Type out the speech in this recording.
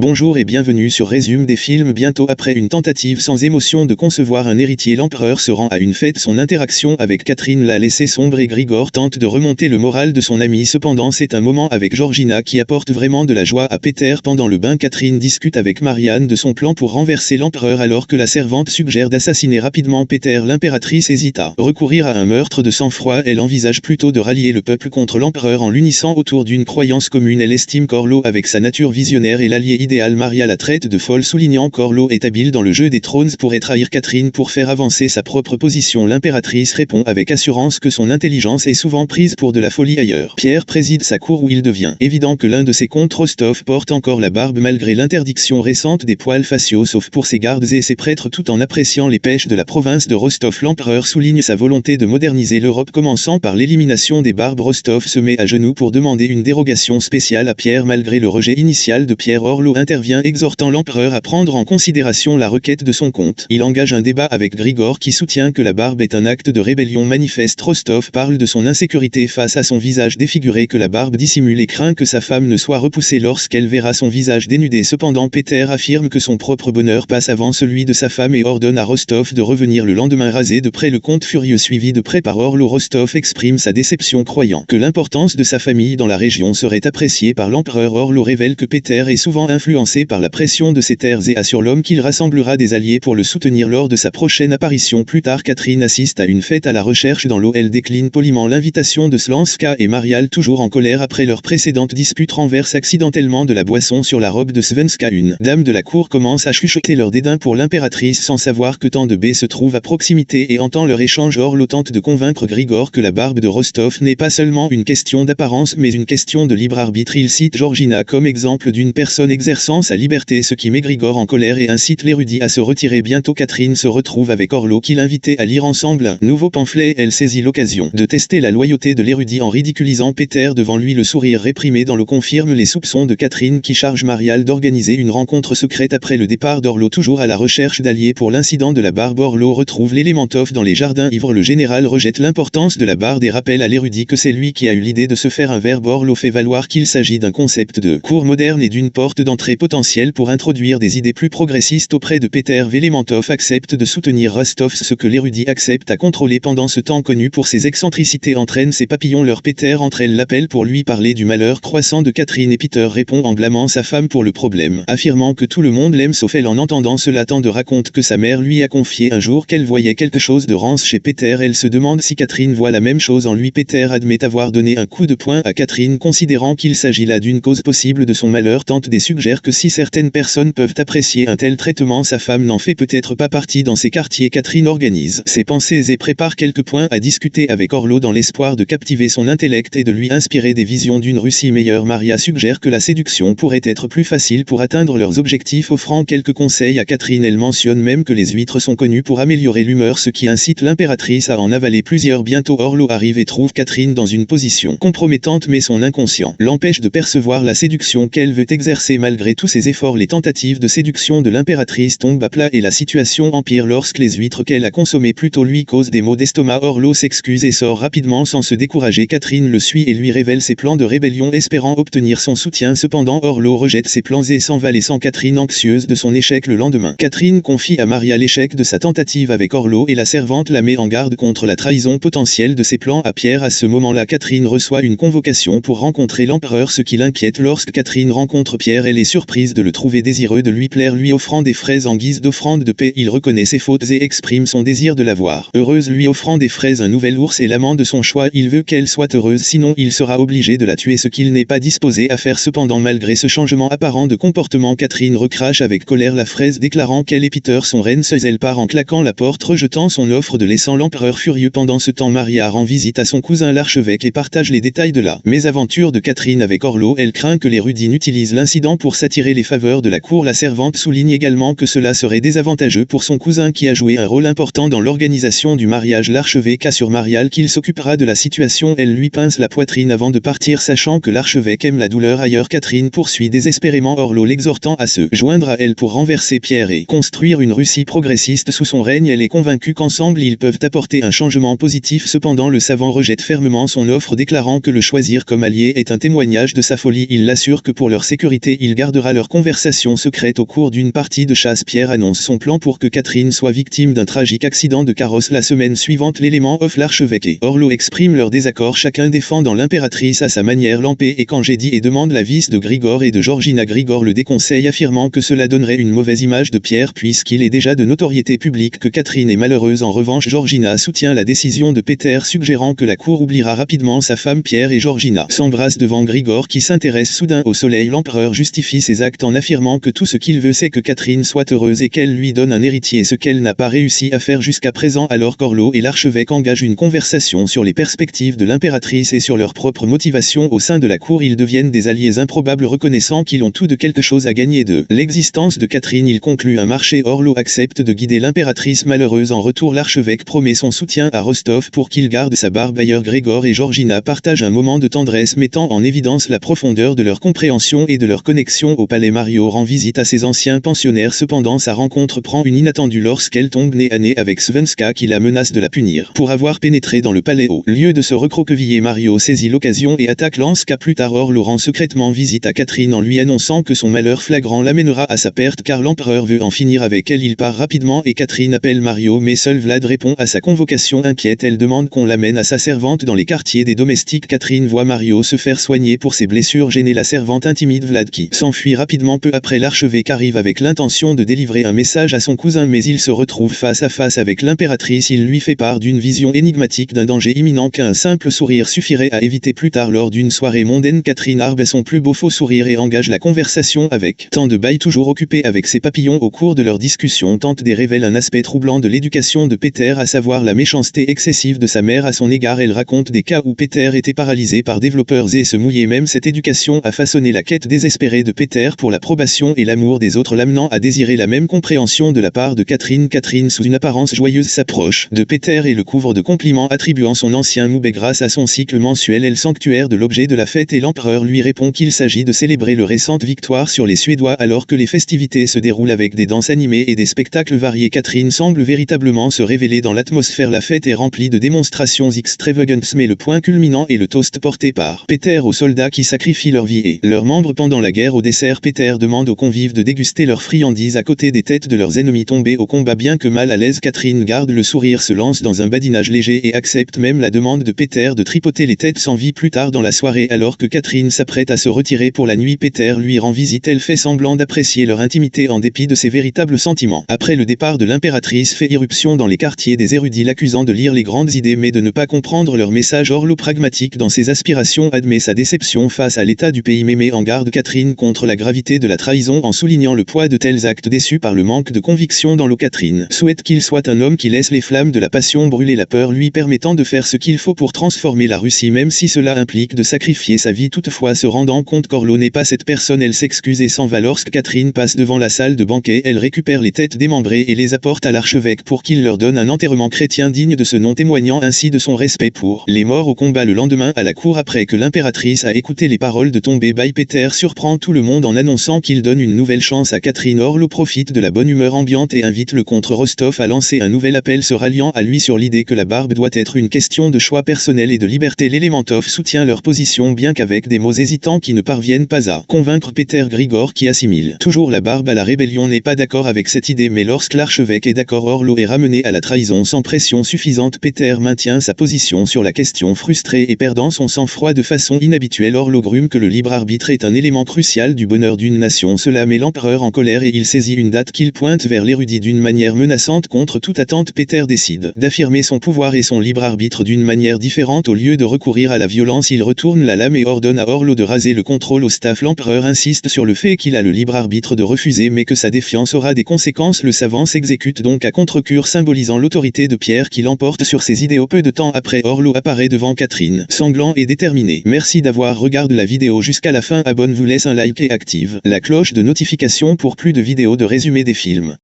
Bonjour et bienvenue sur Résume des films. Bientôt après une tentative sans émotion de concevoir un héritier, l'empereur se rend à une fête. Son interaction avec Catherine l'a laissé sombre et Grigor tente de remonter le moral de son ami. Cependant c'est un moment avec Georgina qui apporte vraiment de la joie à Peter. Pendant le bain, Catherine discute avec Marianne de son plan pour renverser l'empereur alors que la servante suggère d'assassiner rapidement Peter. L'impératrice hésite à recourir à un meurtre de sang-froid. Elle envisage plutôt de rallier le peuple contre l'empereur en l'unissant autour d'une croyance commune. Elle estime qu'Orlo, avec sa nature visionnaire, est l'allié idéal. Maria la traite de folle, soulignant qu'Orlo est habile dans le jeu des trônes pourrait trahir Catherine pour faire avancer sa propre position. L'impératrice répond avec assurance que son intelligence est souvent prise pour de la folie ailleurs. Pierre préside sa cour où il devient évident que l'un de ses comtes, Rostov, porte encore la barbe malgré l'interdiction récente des poils faciaux sauf pour ses gardes et ses prêtres. Tout en appréciant les pêches de la province de Rostov, l'empereur souligne sa volonté de moderniser l'Europe commençant par l'élimination des barbes. Rostov se met à genoux pour demander une dérogation spéciale à Pierre malgré le rejet initial de Pierre. Orlo intervient exhortant l'empereur à prendre en considération la requête de son comte. Il engage un débat avec Grigor qui soutient que la barbe est un acte de rébellion manifeste. Rostov parle de son insécurité face à son visage défiguré que la barbe dissimule et craint que sa femme ne soit repoussée lorsqu'elle verra son visage dénudé. Cependant Peter affirme que son propre bonheur passe avant celui de sa femme et ordonne à Rostov de revenir le lendemain rasé de près. Le comte furieux suivi de près par Orlo. Rostov exprime sa déception croyant que l'importance de sa famille dans la région serait appréciée par l'empereur. Orlo révèle que Peter est souvent influencé par la pression de ses terres et assure l'homme qu'il rassemblera des alliés pour le soutenir lors de sa prochaine apparition. Plus tard, Catherine assiste à une fête à la recherche dans l'eau. Elle décline poliment l'invitation de Slanska et Marial, toujours en colère après leur précédente dispute, renverse accidentellement de la boisson sur la robe de Svenska. Une dame de la cour commence à chuchoter leur dédain pour l'impératrice sans savoir que tant de baies se trouvent à proximité et entend leur échange. Orlo tente de convaincre Grigor que la barbe de Rostov n'est pas seulement une question d'apparence mais une question de libre arbitre. Il cite Georgina comme exemple d'une personne exerçant sa liberté, ce qui met Grigor en colère et incite l'érudit à se retirer. Bientôt Catherine se retrouve avec Orlo qui l'invitait à lire ensemble un nouveau pamphlet. Elle saisit l'occasion de tester la loyauté de l'érudit en ridiculisant Peter devant lui. Le sourire réprimé dans le confirme les soupçons de Catherine qui charge Marial d'organiser une rencontre secrète après le départ d'Orlo. Toujours à la recherche d'alliés pour l'incident de la barbe, Orlo retrouve l'élémentov dans les jardins ivres. Le général rejette l'importance de la barbe et rappelle à l'érudit que c'est lui qui a eu l'idée de se faire un verbe. Orlo fait valoir qu'il s'agit d'un concept de cours moderne et d'une porte d'entrée potentielle pour introduire des idées plus progressistes auprès de Peter. Velementov accepte de soutenir Rostov, ce que l'érudit accepte à contrôler. Pendant ce temps, connu pour ses excentricités, entraîne ses papillons. Leur Peter entre elles l'appelle pour lui parler du malheur croissant de Catherine et Peter répond en blâmant sa femme pour le problème, affirmant que tout le monde l'aime sauf elle. En entendant cela, Tande raconte que sa mère lui a confié un jour qu'elle voyait quelque chose de rance chez Peter. Elle se demande si Catherine voit la même chose en lui. Peter admet avoir donné un coup de poing à Catherine considérant qu'il s'agit là d'une cause possible de son malheur. Tante des suggère que si certaines personnes peuvent apprécier un tel traitement, sa femme n'en fait peut-être pas partie dans ces quartiers. Catherine organise ses pensées et prépare quelques points à discuter avec Orlo dans l'espoir de captiver son intellect et de lui inspirer des visions d'une Russie meilleure. Maria suggère que la séduction pourrait être plus facile pour atteindre leurs objectifs, offrant quelques conseils à Catherine. Elle mentionne même que les huîtres sont connues pour améliorer l'humeur, ce qui incite l'impératrice à en avaler plusieurs. Bientôt Orlo arrive et trouve Catherine dans une position compromettante mais son inconscient l'empêche de percevoir la séduction qu'elle veut exercer. Malgré tous ses efforts, les tentatives de séduction de l'impératrice tombent à plat et la situation empire lorsque les huîtres qu'elle a consommées plus tôt lui causent des maux d'estomac. Orlo s'excuse et sort rapidement sans se décourager. Catherine le suit et lui révèle ses plans de rébellion espérant obtenir son soutien. Cependant Orlo rejette ses plans et s'en va laissant Catherine anxieuse de son échec. Le lendemain, Catherine confie à Maria l'échec de sa tentative avec Orlo et la servante la met en garde contre la trahison potentielle de ses plans à Pierre. À ce moment-là, Catherine reçoit une convocation pour rencontrer l'empereur, ce qui l'inquiète. Lorsque Catherine rencontre Pierre, elle est surprise de le trouver désireux de lui plaire, lui offrant des fraises en guise d'offrande de paix. Il reconnaît ses fautes et exprime son désir de la voir heureuse, lui offrant des fraises. Un nouvel ours est l'amant de son choix. Il veut qu'elle soit heureuse, sinon il sera obligé de la tuer, ce qu'il n'est pas disposé à faire. Cependant, malgré ce changement apparent de comportement, Catherine recrache avec colère la fraise, déclarant qu'elle et Peter sont reines seules. Elle part en claquant la porte, rejetant son offre de laissant l'empereur furieux. Pendant ce temps, Maria rend visite à son cousin l'archevêque et partage les détails de la mésaventure de Catherine avec Orlo. Elle craint que l'érudit n'utilise l'incident pour s'attirer les faveurs de la cour. La servante souligne également que cela serait désavantageux pour son cousin qui a joué un rôle important dans l'organisation du mariage. L'archevêque assure Marial qu'il s'occupera de la situation. Elle lui pince la poitrine avant de partir, sachant que l'archevêque aime la douleur ailleurs. Catherine poursuit désespérément Orlo, l'exhortant à se joindre à elle pour renverser Pierre et construire une Russie progressiste sous son règne. Elle est convaincue qu'ensemble ils peuvent apporter un changement positif. Cependant, le savant rejette fermement son offre, déclarant que le choisir comme allié est un témoignage de sa folie. Il l'assure que pour leur sécurité, il garde gardera leur conversation secrète au cours d'une partie de chasse. Pierre annonce son plan pour que Catherine soit victime d'un tragique accident de carrosse la semaine suivante. L'élément off, l'archevêque et Orlo expriment leur désaccord, chacun défendant l'impératrice à sa manière. Lampé et Congédie et demande l'avis de Grigor et de Georgina. Grigor le déconseille, affirmant que cela donnerait une mauvaise image de Pierre puisqu'il est déjà de notoriété publique que Catherine est malheureuse. En revanche, Georgina soutient la décision de Peter, suggérant que la cour oubliera rapidement sa femme. Pierre et Georgina s'embrassent devant Grigor qui s'intéresse soudain au soleil. L'empereur justifie ses actes en affirmant que tout ce qu'il veut c'est que Catherine soit heureuse et qu'elle lui donne un héritier, ce qu'elle n'a pas réussi à faire jusqu'à présent. Alors qu'Orlo et l'archevêque engagent une conversation sur les perspectives de l'impératrice et sur leur propre motivation au sein de la cour, ils deviennent des alliés improbables, reconnaissant qu'ils ont tous de quelque chose à gagner de l'existence de Catherine. Il conclut un marché. Orlo accepte de guider l'impératrice malheureuse. En retour, l'archevêque promet son soutien à Rostov pour qu'il garde sa barbe. Ailleurs, Grigor et Georgina partagent un moment de tendresse mettant en évidence la profondeur de leur compréhension et de leur connexion. Au palais, Mario rend visite à ses anciens pensionnaires. Cependant, sa rencontre prend une inattendue lorsqu'elle tombe nez à nez avec Svenska qui la menace de la punir pour avoir pénétré dans le palais. Au lieu de se recroqueviller, Mario saisit l'occasion et attaque Lanska. Plus tard, Orlo rend secrètement visite à Catherine en lui annonçant que son malheur flagrant l'amènera à sa perte car l'empereur veut en finir avec elle. Il part rapidement et Catherine appelle Mario, mais seul Vlad répond à sa convocation. Inquiète, elle demande qu'on l'amène à sa servante dans les quartiers des domestiques. Catherine voit Mario se faire soigner pour ses blessures gênées. La servante intimide Vlad qui s'enfuit rapidement. Peu après, l'archevêque arrive avec l'intention de délivrer un message à son cousin, mais il se retrouve face à face avec l'impératrice. Il lui fait part d'une vision énigmatique d'un danger imminent qu'un simple sourire suffirait à éviter. Plus tard, lors d'une soirée mondaine, Catherine arbe son plus beau faux sourire et engage la conversation avec tant de bail. Toujours occupée avec ses papillons au cours de leur discussion, Tante D révèle un aspect troublant de l'éducation de Peter, à savoir la méchanceté excessive de sa mère à son égard. Elle raconte des cas où Peter était paralysé par développeurs et se mouillait. Même cette éducation a façonné la quête désespérée de Peter pour l'approbation et l'amour des autres, l'amenant à désirer la même compréhension de la part de Catherine. Catherine, sous une apparence joyeuse, s'approche de Peter et le couvre de compliments, attribuant son ancien moubet grâce à son cycle mensuel et le sanctuaire de l'objet de la fête, et l'empereur lui répond qu'il s'agit de célébrer le récente victoire sur les Suédois alors que les festivités se déroulent avec des danses animées et des spectacles variés. Catherine semble véritablement se révéler dans l'atmosphère. La fête est remplie de démonstrations extravagantes, mais le point culminant est le toast porté par Peter aux soldats qui sacrifient leur vie et leurs membres pendant la guerre. Au dessert, Peter demande aux convives de déguster leurs friandises à côté des têtes de leurs ennemis tombés au combat. Bien que mal à l'aise, Catherine garde le sourire, se lance dans un badinage léger et accepte même la demande de Peter de tripoter les têtes sans vie. Plus tard dans la soirée, alors que Catherine s'apprête à se retirer pour la nuit, Peter lui rend visite. Elle fait semblant d'apprécier leur intimité en dépit de ses véritables sentiments. Après le départ de l'impératrice, fait irruption dans les quartiers des érudits, l'accusant de lire les grandes idées mais de ne pas comprendre leur message. Orlo, pragmatique dans ses aspirations, admet sa déception face à l'état du pays mais met en garde Catherine contre la gravité de la trahison en soulignant le poids de tels actes. Déçu par le manque de conviction dans l'eau, Catherine souhaite qu'il soit un homme qui laisse les flammes de la passion brûler, la peur lui permettant de faire ce qu'il faut pour transformer la Russie, même si cela implique de sacrifier sa vie. Toutefois, se rendant compte qu'Orlo n'est pas cette personne, elle s'excuse et s'en va. Lorsque Catherine passe devant la salle de banquet, elle récupère les têtes démembrées et les apporte à l'archevêque pour qu'il leur donne un enterrement chrétien digne de ce nom, témoignant ainsi de son respect pour les morts au combat. Le lendemain, à la cour, après que l'impératrice a écouté les paroles de Tombé by Peter, surprend tout le monde en annonçant qu'il donne une nouvelle chance à Catherine. Orlo profite de la bonne humeur ambiante et invite le comte Rostov à lancer un nouvel appel, se ralliant à lui sur l'idée que la barbe doit être une question de choix personnel et de liberté. L'Elementov soutient leur position bien qu'avec des mots hésitants qui ne parviennent pas à convaincre Peter. Grigor, qui assimile toujours la barbe à la rébellion, n'est pas d'accord avec cette idée, mais lorsque l'archevêque est d'accord, Orlo est ramené à la trahison sans pression suffisante. Peter maintient sa position sur la question, frustré et perdant son sang-froid de façon inhabituelle. Orlo grume que le libre arbitre est un élément crucial du bonheur d'une nation. Cela met l'empereur en colère et il saisit une date qu'il pointe vers l'érudit d'une manière menaçante. Contre toute attente, Peter décide d'affirmer son pouvoir et son libre arbitre d'une manière différente. Au lieu de recourir à la violence, il retourne la lame et ordonne à Orlo de raser le contrôle au staff. L'empereur insiste sur le fait qu'il a le libre arbitre de refuser, mais que sa défiance aura des conséquences. Le savant s'exécute donc à contre-cœur, symbolisant l'autorité de Pierre qui l'emporte sur ses idéaux. Peu de temps après, Orlo apparaît devant Catherine, sanglant et déterminé. Merci d'avoir regardé la vidéo jusqu'à la fin. Abonne-vous, laisse un like et active la cloche de notification pour plus de vidéos de résumé des films.